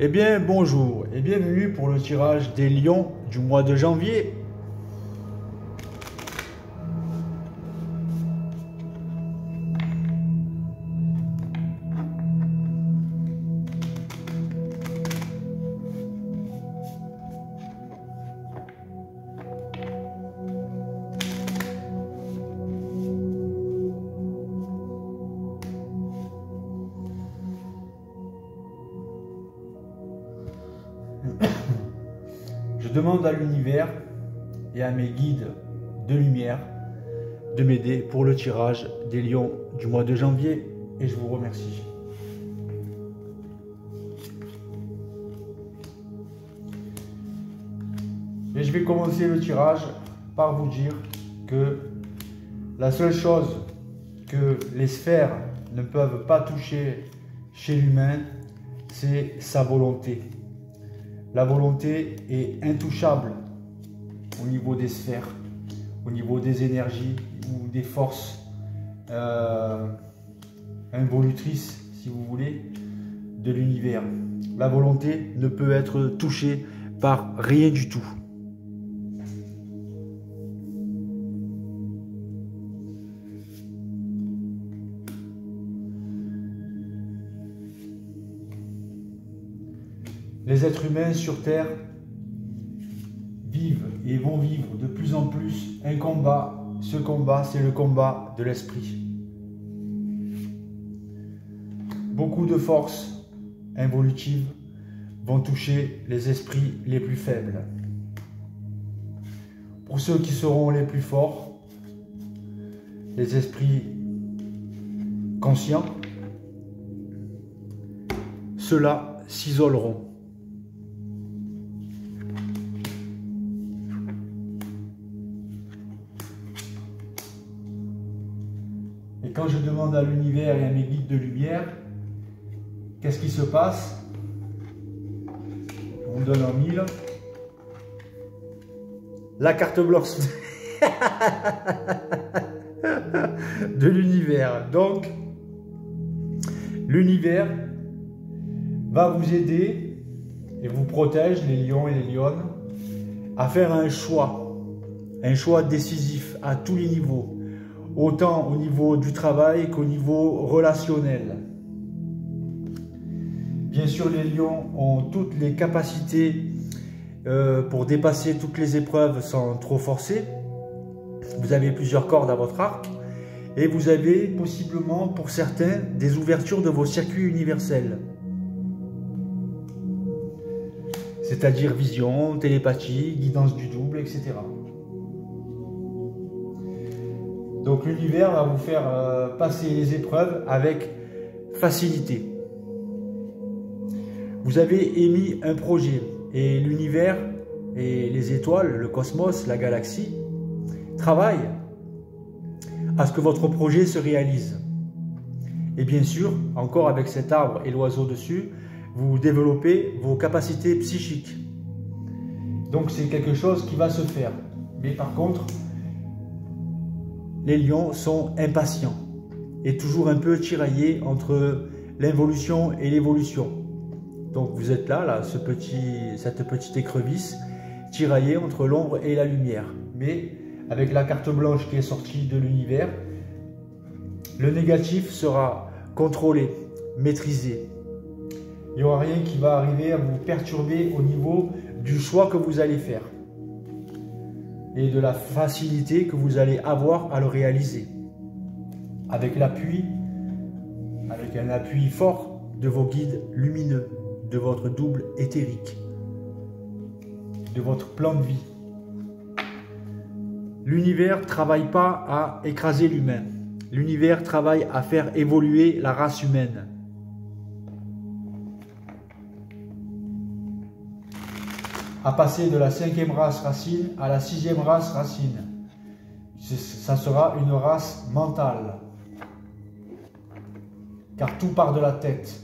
Eh bien, bonjour et bienvenue pour le tirage des lions du mois de janvier. Je demande à l'univers et à mes guides de lumière de m'aider pour le tirage des lions du mois de janvier et je vous remercie. Et je vais commencer le tirage par vous dire que la seule chose que les sphères ne peuvent pas toucher chez l'humain, c'est sa volonté. La volonté est intouchable au niveau des sphères, au niveau des énergies ou des forces involutrices, si vous voulez, de l'univers. La volonté ne peut être touchée par rien du tout. Les êtres humains sur Terre vivent et vont vivre de plus en plus un combat. Ce combat, c'est le combat de l'esprit. Beaucoup de forces involutives vont toucher les esprits les plus faibles. Pour ceux qui seront les plus forts, les esprits conscients, ceux-là s'isoleront. Et quand je demande à l'univers et à mes guides de lumière, qu'est-ce qui se passe? Je vous donne en 1000. La carte blanche de l'univers. Donc, l'univers va vous aider et vous protège, les lions et les lionnes, à faire un choix décisif à tous les niveaux. Autant au niveau du travail qu'au niveau relationnel. Bien sûr, les lions ont toutes les capacités pour dépasser toutes les épreuves sans trop forcer. Vous avez plusieurs cordes à votre arc et vous avez possiblement, pour certains, des ouvertures de vos circuits universels. C'est-à-dire vision, télépathie, guidance du double, etc. Donc l'univers va vous faire passer les épreuves avec facilité. Vous avez émis un projet et l'univers et les étoiles, le cosmos, la galaxie, travaillent à ce que votre projet se réalise. Et bien sûr, encore avec cet arbre et l'oiseau dessus, vous développez vos capacités psychiques. Donc c'est quelque chose qui va se faire. Mais par contre, les lions sont impatients et toujours un peu tiraillés entre l'involution et l'évolution. Donc vous êtes là, cette petite écrevisse, tiraillée entre l'ombre et la lumière. Mais avec la carte blanche qui est sortie de l'univers, le négatif sera contrôlé, maîtrisé. Il n'y aura rien qui va arriver à vous perturber au niveau du choix que vous allez faire et de la facilité que vous allez avoir à le réaliser. Avec l'appui, avec un appui fort de vos guides lumineux, de votre double éthérique, de votre plan de vie. L'univers ne travaille pas à écraser l'humain. L'univers travaille à faire évoluer la race humaine. À passer de la 5e race racine à la 6e race racine. Ça sera une race mentale. Car tout part de la tête.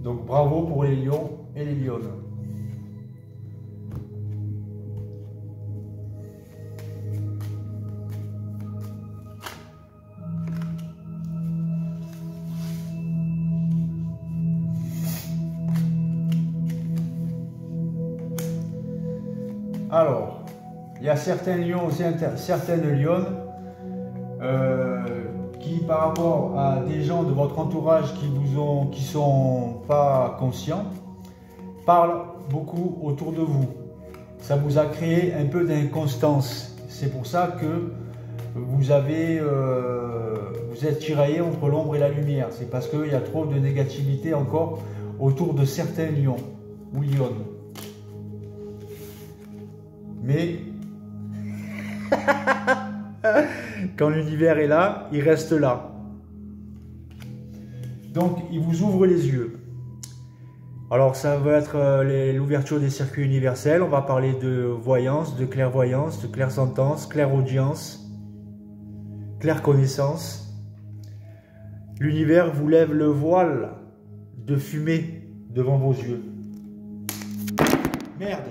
Donc bravo pour les lions et les lionnes. Alors, il y a certains lions, certaines lionnes qui, par rapport à des gens de votre entourage qui sont pas conscients, parlent beaucoup autour de vous. Ça vous a créé un peu d'inconstance. C'est pour ça que vous êtes tiraillé entre l'ombre et la lumière. C'est parce qu'il y a trop de négativité encore autour de certains lions ou lionnes. Mais quand l'univers est là, il reste là. Donc, il vous ouvre les yeux. Alors, ça va être l'ouverture des circuits universels. On va parler de voyance, de clairsentence, clairaudience, clairconnaissance. L'univers vous lève le voile de fumée devant vos yeux. Merde!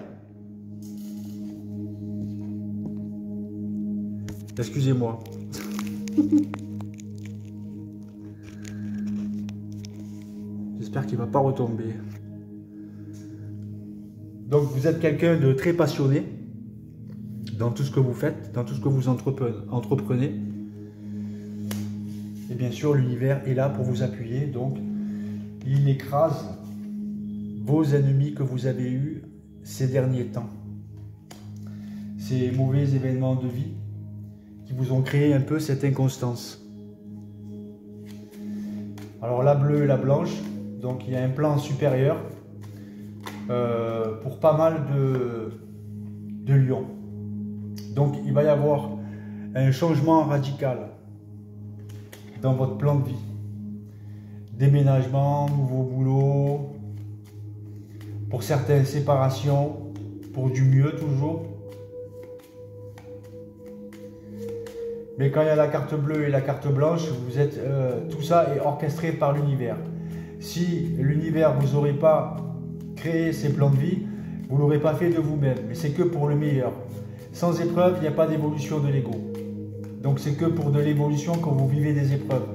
Excusez-moi. J'espère qu'il ne va pas retomber. Donc vous êtes quelqu'un de très passionné dans tout ce que vous faites, dans tout ce que vous entreprenez. Et bien sûr, l'univers est là pour vous appuyer. Donc, il écrase vos ennemis que vous avez eus ces derniers temps. Ces mauvais événements de vie qui vous ont créé un peu cette inconstance. Alors la bleue et la blanche, donc il y a un plan supérieur pour pas mal de lions. Donc il va y avoir un changement radical dans votre plan de vie. Déménagement, nouveau boulot, pour certaines séparations, pour du mieux toujours. Mais quand il y a la carte bleue et la carte blanche, tout ça est orchestré par l'univers. Si l'univers vous aurait pas créé ces plans de vie, vous ne l'aurez pas fait de vous-même. Mais c'est que pour le meilleur. Sans épreuve, il n'y a pas d'évolution de l'ego. Donc c'est que pour de l'évolution quand vous vivez des épreuves.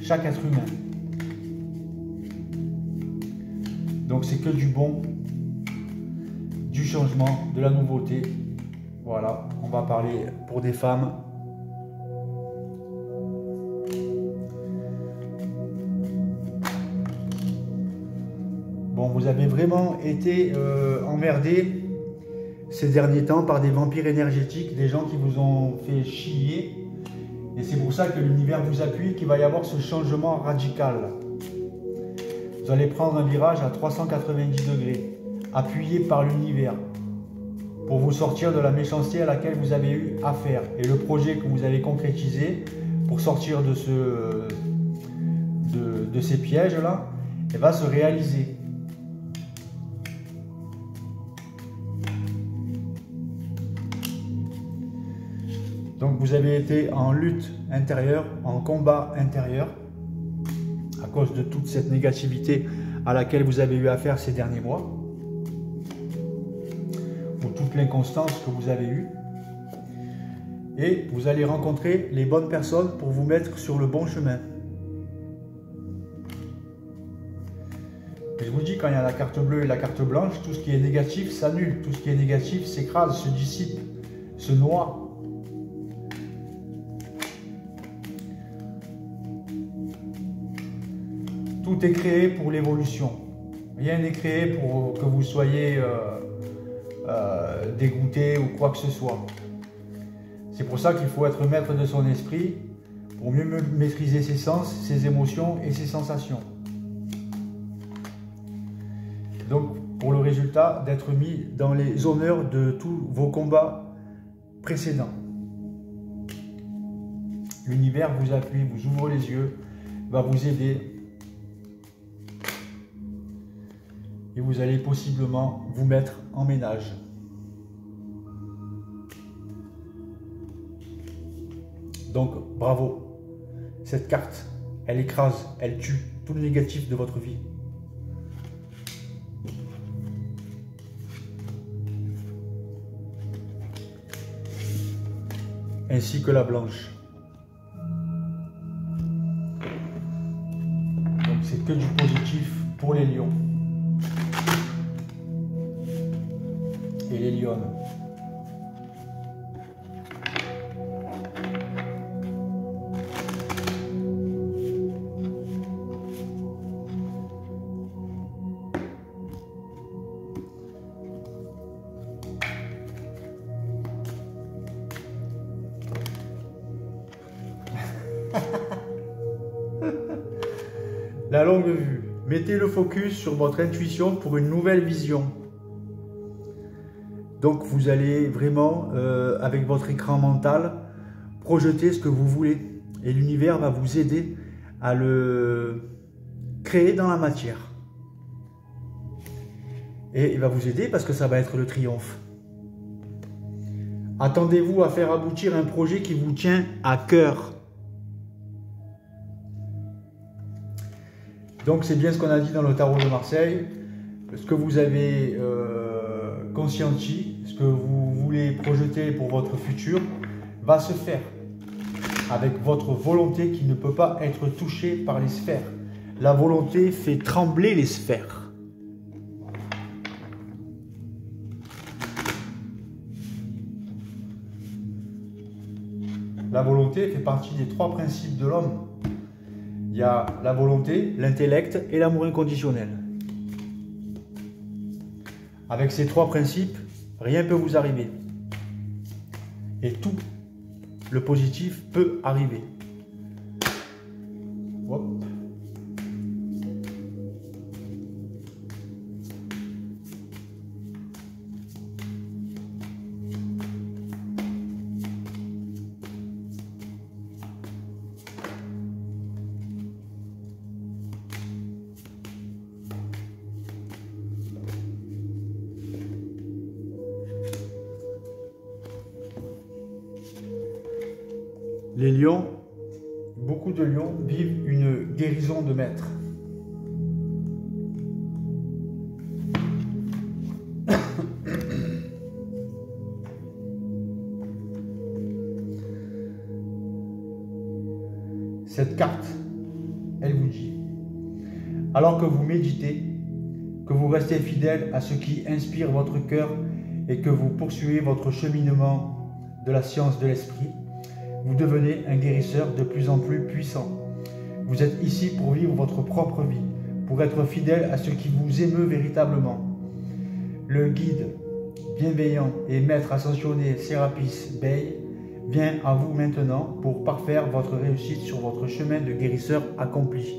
Chaque être humain. Donc c'est que du bon, du changement, de la nouveauté. Voilà, on va parler pour des femmes. Bon, vous avez vraiment été emmerdé ces derniers temps par des vampires énergétiques, des gens qui vous ont fait chier. Et c'est pour ça que l'univers vous appuie, qu'il va y avoir ce changement radical. Vous allez prendre un virage à 390 degrés, appuyé par l'univers, pour vous sortir de la méchanceté à laquelle vous avez eu affaire. Et le projet que vous allez concrétiser pour sortir de ces pièges-là, va se réaliser. Donc vous avez été en lutte intérieure, en combat intérieur, à cause de toute cette négativité à laquelle vous avez eu affaire ces derniers mois, ou toute l'inconstance que vous avez eue. Et vous allez rencontrer les bonnes personnes pour vous mettre sur le bon chemin. Et je vous dis, quand il y a la carte bleue et la carte blanche, tout ce qui est négatif s'annule, tout ce qui est négatif s'écrase, se dissipe, se noie. Tout est créé pour l'évolution. Rien n'est créé pour que vous soyez dégoûté ou quoi que ce soit. C'est pour ça qu'il faut être maître de son esprit pour mieux maîtriser ses sens, ses émotions et ses sensations. Donc, pour le résultat, d'être mis dans les honneurs de tous vos combats précédents. L'univers vous appuie, vous ouvre les yeux, va vous aider. Et vous allez possiblement vous mettre en ménage. Donc, bravo. Cette carte, elle écrase, elle tue tout le négatif de votre vie. Ainsi que la blanche. Donc, c'est que du positif pour les lions. Et les lionnes. la longue vue. Mettez le focus sur votre intuition pour une nouvelle vision. Donc vous allez vraiment, avec votre écran mental, projeter ce que vous voulez. Et l'univers va vous aider à le créer dans la matière. Et il va vous aider parce que ça va être le triomphe. Attendez-vous à faire aboutir un projet qui vous tient à cœur. Donc c'est bien ce qu'on a dit dans le tarot de Marseille. Ce que vous avez conscienti, ce que vous voulez projeter pour votre futur, va se faire avec votre volonté qui ne peut pas être touchée par les sphères. La volonté fait trembler les sphères. La volonté fait partie des 3 principes de l'homme. Il y a la volonté, l'intellect et l'amour inconditionnel. Avec ces 3 principes, rien ne peut vous arriver. Et tout le positif peut arriver. Hop. Les lions, beaucoup de lions vivent une guérison de maître. Cette carte, elle vous dit, alors que vous méditez, que vous restez fidèle à ce qui inspire votre cœur et que vous poursuivez votre cheminement de la science de l'esprit, vous devenez un guérisseur de plus en plus puissant. Vous êtes ici pour vivre votre propre vie, pour être fidèle à ce qui vous émeut véritablement. Le guide bienveillant et maître ascensionné Sérapis Bey vient à vous maintenant pour parfaire votre réussite sur votre chemin de guérisseur accompli.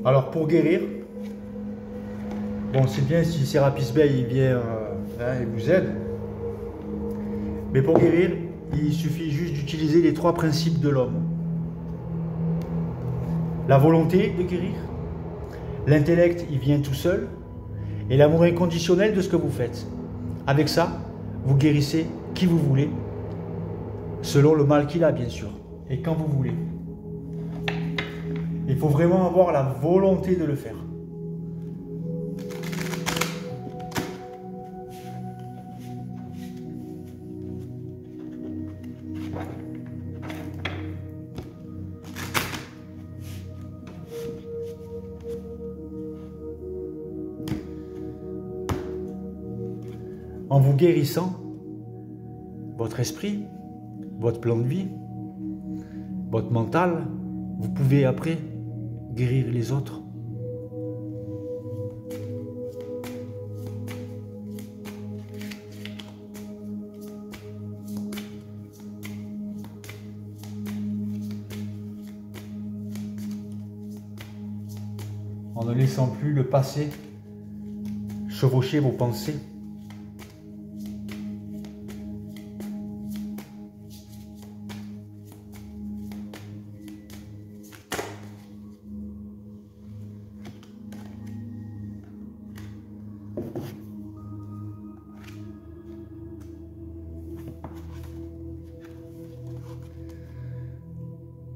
Alors pour guérir, bon c'est bien si Sérapis Bey il vient et vous aide, mais pour guérir, il suffit juste d'utiliser les 3 principes de l'homme. La volonté de guérir, l'intellect, il vient tout seul, et l'amour inconditionnel de ce que vous faites. Avec ça, vous guérissez qui vous voulez, selon le mal qu'il a, bien sûr, et quand vous voulez. Il faut vraiment avoir la volonté de le faire. En vous guérissant, votre esprit, votre plan de vie, votre mental, vous pouvez après guérir les autres. En ne laissant plus le passé chevaucher vos pensées.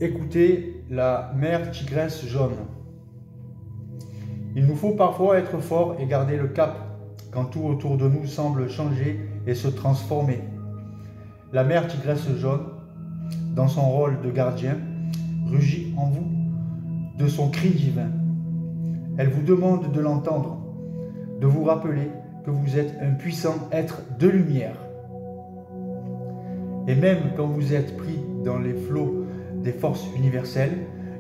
Écoutez la mère tigresse jaune. Il nous faut parfois être forts et garder le cap quand tout autour de nous semble changer et se transformer. La mère tigresse jaune, dans son rôle de gardien, rugit en vous de son cri divin. Elle vous demande de l'entendre, de vous rappeler que vous êtes un puissant être de lumière. Et même quand vous êtes pris dans les flots des forces universelles,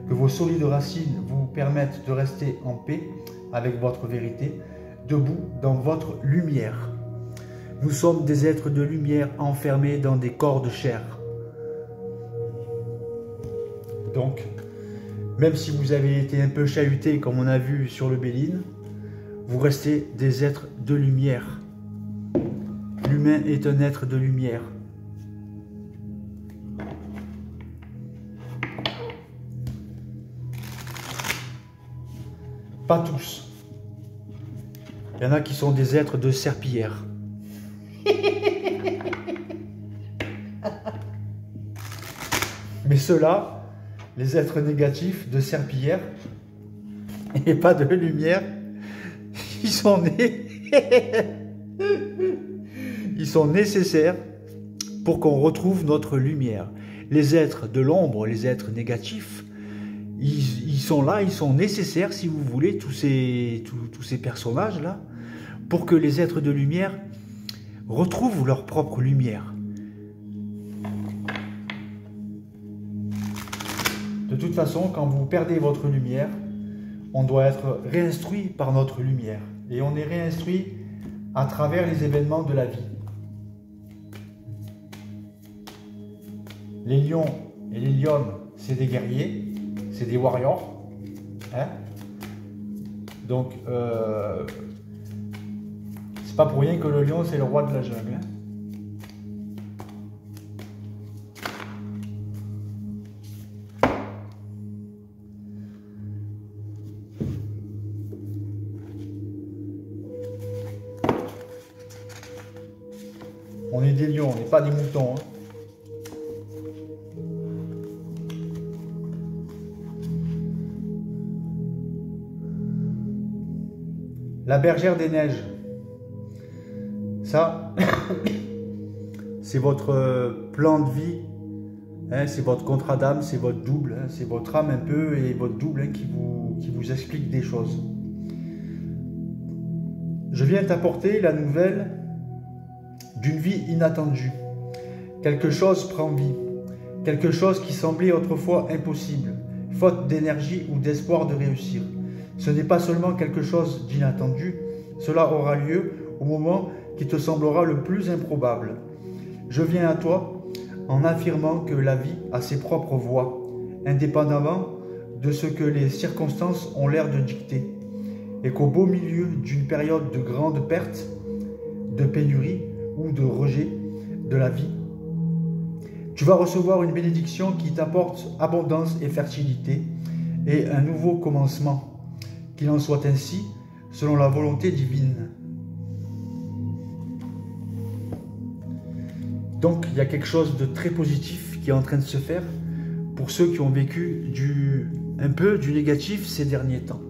que vos solides racines vous permettent de rester en paix avec votre vérité, debout dans votre lumière. Nous sommes des êtres de lumière enfermés dans des corps de chair. Donc, Même si vous avez été un peu chahuté, comme on a vu sur le Béline, vous restez des êtres de lumière. L'humain est un être de lumière. Pas tous. Il y en a qui sont des êtres de serpillière. Mais ceux-là, les êtres négatifs de serpillière et pas de lumière, ils sont nés. Ils sont nécessaires pour qu'on retrouve notre lumière. Les êtres de l'ombre, les êtres négatifs, ils sont là, ils sont nécessaires, si vous voulez, tous ces personnages-là, pour que les êtres de lumière retrouvent leur propre lumière. De toute façon, quand vous perdez votre lumière, on doit être réinstruit par notre lumière. Et on est réinstruit à travers les événements de la vie. Les lions et les lionnes, c'est des guerriers, c'est des warriors. Hein? Donc, c'est pas pour rien que le lion, c'est le roi de la jungle. Hein? On est des lions, on n'est pas des moutons. Hein. La bergère des neiges. Ça, c'est votre plan de vie. Hein, c'est votre contrat d'âme, c'est votre double. Hein, c'est votre âme un peu et votre double hein, qui vous explique des choses. Je viens t'apporter la nouvelle d'une vie inattendue. Quelque chose prend vie. Quelque chose qui semblait autrefois impossible, faute d'énergie ou d'espoir de réussir. Ce n'est pas seulement quelque chose d'inattendu, cela aura lieu au moment qui te semblera le plus improbable. Je viens à toi en affirmant que la vie a ses propres voies, indépendamment de ce que les circonstances ont l'air de dicter, et qu'au beau milieu d'une période de grande perte, de pénurie ou de rejet de la vie, tu vas recevoir une bénédiction qui t'apporte abondance et fertilité et un nouveau commencement. Qu'il en soit ainsi, selon la volonté divine. Donc, il y a quelque chose de très positif qui est en train de se faire pour ceux qui ont vécu un peu du négatif ces derniers temps.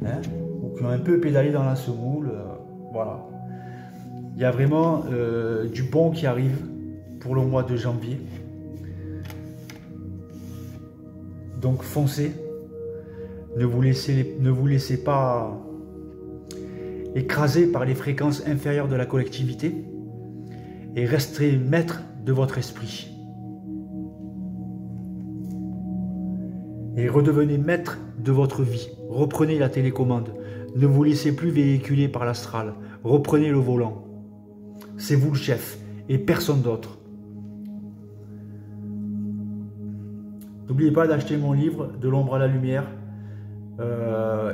Hein, ou qui ont un peu pédalé dans la semoule. Voilà. Il y a vraiment du bon qui arrive pour le mois de janvier. Donc, foncez. Ne vous laissez pas écraser par les fréquences inférieures de la collectivité et restez maître de votre esprit. Et redevenez maître de votre vie. Reprenez la télécommande. Ne vous laissez plus véhiculer par l'astral. Reprenez le volant. C'est vous le chef et personne d'autre. N'oubliez pas d'acheter mon livre « De l'ombre à la lumière ».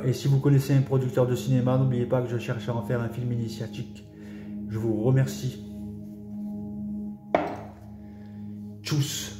Et si vous connaissez un producteur de cinéma, n'oubliez pas que je cherche à en faire un film initiatique. Je vous remercie. Tchuss.